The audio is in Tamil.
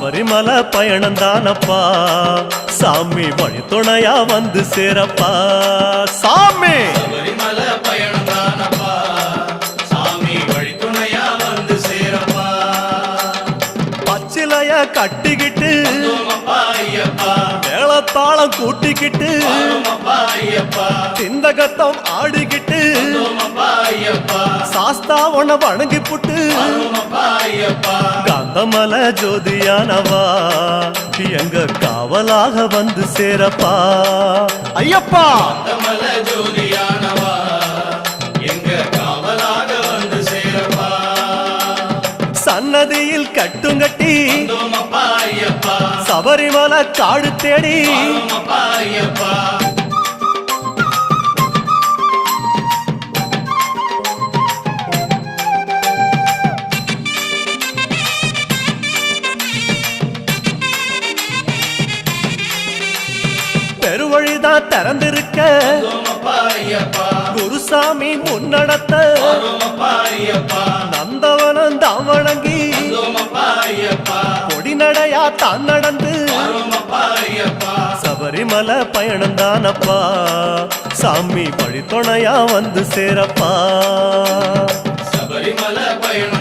சபரிமலை பயணம் தானப்பா சாமி வழி துணையா வந்து சேரப்பா சாமி சபரிமலை பயணம் தானப்பா சாமி வழி துணையா வந்து சேரப்பா பச்சிலைய கட்டிக்கிட்டு ஐயப்பா மேளத்தாளம் கூட்டிக்கிட்டு ஐயப்பா சிந்தகத்தம் ஆடிக்கிட்டு ஐயப்பா சாஸ்தாவன வணங்கி புட்டு ஐயப்பா காந்தமல ஜோதியானவா எங்க காவலாக வந்து சேரப்பா ஐயப்பா காந்தமல ஜோதியானவா எங்க காவலாக வந்து சேரப்பா சன்னதியில் கட்டுங்கட்டி ஐயப்பா சபரிமலை காடு தேடி ஐயப்பா பெருவழிதான் திறந்திருக்க குருசாமி முன்னடத்த நந்தவனம் தான் வணங்கி கொடிநடையா தான் நடந்து சபரிமலை பயணம் தானப்பா சாமி வழி துணையா வந்து சேரப்பா சபரிமலை பயணம்